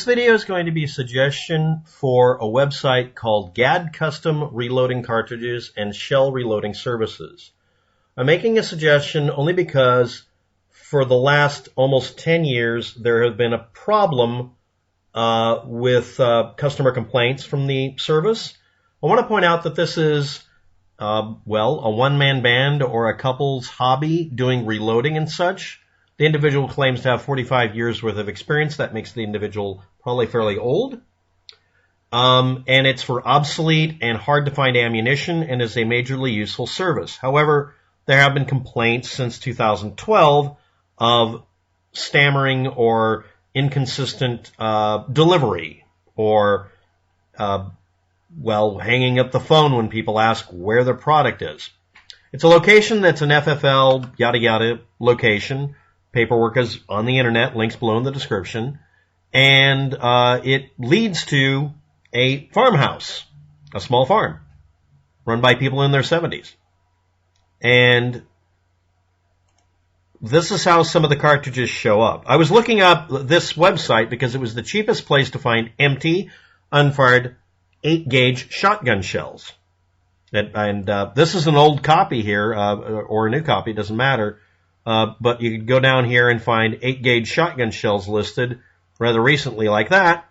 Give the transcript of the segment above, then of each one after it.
This video is going to be a suggestion for a website called GAD Custom Reloading Cartridges and Shell Reloading Services. I'm making a suggestion only because for the last almost 10 years there has been a problem with customer complaints from the service. I want to point out that this is, a one-man band or a couple's hobby doing reloading and such. The individual claims to have 45 years worth of experience. That makes the individual probably fairly old. And it's for obsolete and hard to find ammunition and is a majorly useful service. However, there have been complaints since 2012 of stammering or inconsistent delivery or, hanging up the phone when people ask where their product is. It's a location that's an FFL, yada yada location. Paperwork is on the internet, links below in the description. And it leads to a farmhouse, a small farm, run by people in their 70s. And this is how some of the cartridges show up. I was looking up this website because it was the cheapest place to find empty, unfired 8-gauge shotgun shells. And this is an old copy here, or a new copy, doesn't matter. But you could go down here and find 8-gauge shotgun shells listed rather recently like that.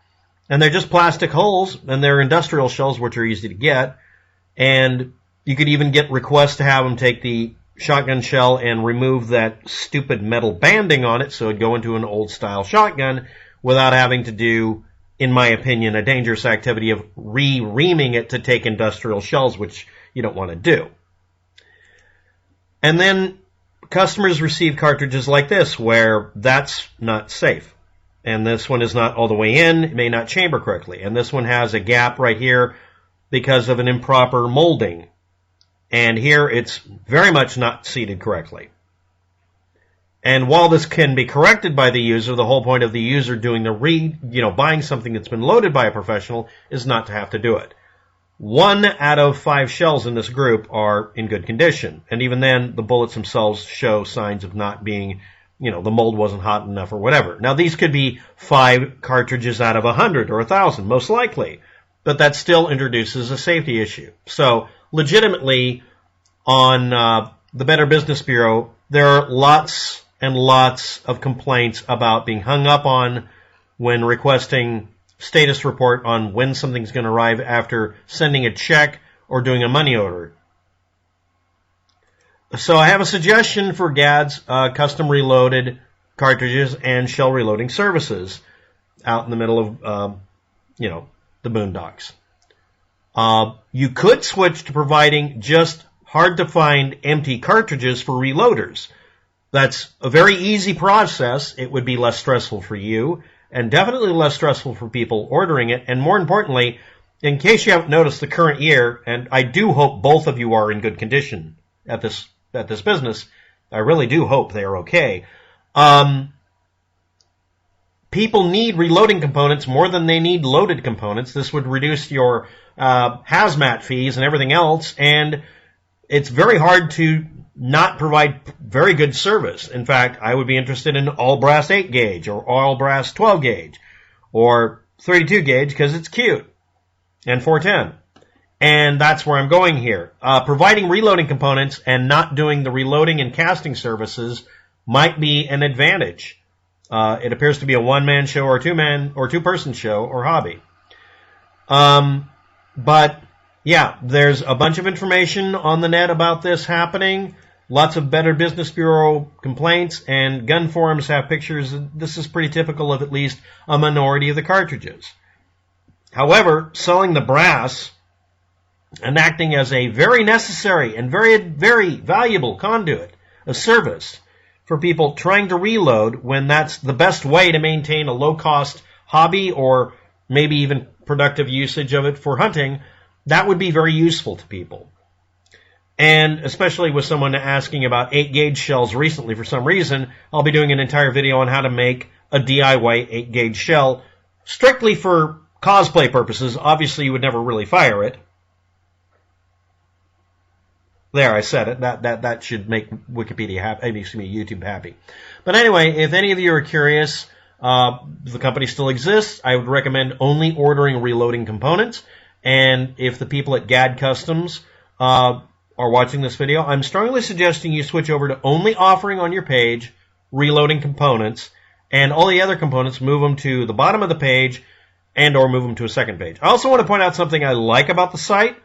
And they're just plastic holes, and they're industrial shells, which are easy to get. And you could even get requests to have them take the shotgun shell and remove that stupid metal banding on it so it'd go into an old-style shotgun without having to do, in my opinion, a dangerous activity of re-reaming it to take industrial shells, which you don't want to do. And then customers receive cartridges like this where that's not safe. And this one is not all the way in, it may not chamber correctly. And this one has a gap right here because of an improper molding. And here it's very much not seated correctly. And while this can be corrected by the user, the whole point of the user doing the buying something that's been loaded by a professional is not to have to do it. 1 out of 5 shells in this group are in good condition. And even then, the bullets themselves show signs of not being, the mold wasn't hot enough or whatever. Now, these could be 5 cartridges out of 100 or 1,000, most likely. But that still introduces a safety issue. So, legitimately, on the Better Business Bureau, there are lots and lots of complaints about being hung up on when requesting status report on when something's going to arrive after sending a check or doing a money order. So I have a suggestion for GAD's custom reloaded cartridges and shell reloading services out in the middle of, the boondocks. You could switch to providing just hard-to-find empty cartridges for reloaders. That's a very easy process. It would be less stressful for you and definitely less stressful for people ordering it. And more importantly, in case you haven't noticed the current year, and I do hope both of you are in good condition at this business, I really do hope they are okay. People need reloading components more than they need loaded components. This would reduce your hazmat fees and everything else, and it's very hard to not provide very good service. In fact, I would be interested in all brass 8-gauge or all brass 12-gauge or 32-gauge because it's cute, and 410. And that's where I'm going here. Providing reloading components and not doing the reloading and casting services might be an advantage. It appears to be a one-man show or two-man or two-person show or hobby. But yeah, there's a bunch of information on the net about this happening. Lots of Better Business Bureau complaints, and gun forums have pictures. This is pretty typical of at least a minority of the cartridges. However, selling the brass and acting as a very necessary and very, very valuable conduit of service for people trying to reload when that's the best way to maintain a low-cost hobby or maybe even productive usage of it for hunting, that would be very useful to people. And especially with someone asking about 8-gauge shells recently for some reason, I'll be doing an entire video on how to make a DIY 8-gauge shell strictly for cosplay purposes. Obviously, you would never really fire it. There, I said it. That should make Wikipedia happy. YouTube happy. But anyway, if any of you are curious, The company still exists. I would recommend only ordering reloading components. And if the people at GAD Customs are watching this video, I'm strongly suggesting you switch over to only offering on your page reloading components, and all the other components, move them to the bottom of the page and or move them to a second page. I also want to point out something I like about the site.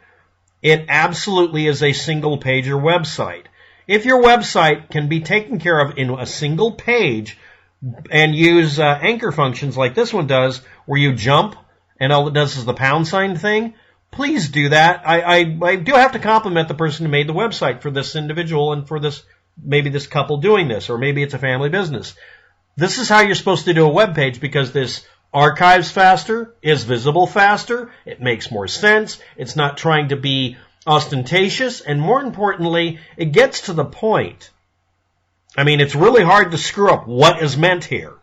It absolutely is a single-pager website. If your website can be taken care of in a single page and use anchor functions like this one does, where you jump and all it does is the pound sign thing, please do that. I do have to compliment the person who made the website for this individual and for this, maybe this couple doing this, or maybe it's a family business. This is how you're supposed to do a web page, because this archives faster, is visible faster, it makes more sense, it's not trying to be ostentatious, and more importantly, it gets to the point. I mean, it's really hard to screw up what is meant here.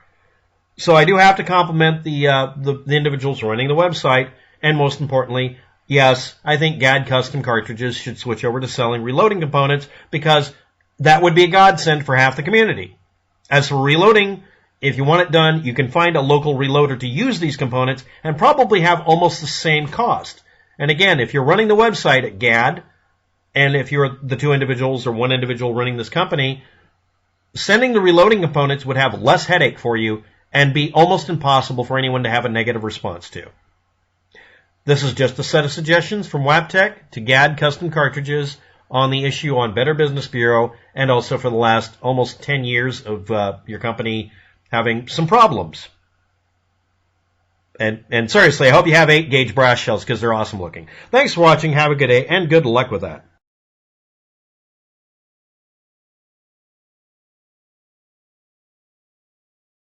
So I do have to compliment the individuals running the website, and most importantly, yes, I think GAD Custom Cartridges should switch over to selling reloading components, because that would be a godsend for half the community. As for reloading, if you want it done, you can find a local reloader to use these components and probably have almost the same cost. And again, if you're running the website at GAD, and if you're the two individuals or one individual running this company, sending the reloading components would have less headache for you and be almost impossible for anyone to have a negative response to. This is just a set of suggestions from Waptec to GAD Custom Cartridges on the issue on Better Business Bureau, and also for the last almost 10 years of your company having some problems. And seriously, I hope you have 8-gauge brass shells, because they're awesome looking. Thanks for watching. Have a good day, and good luck with that.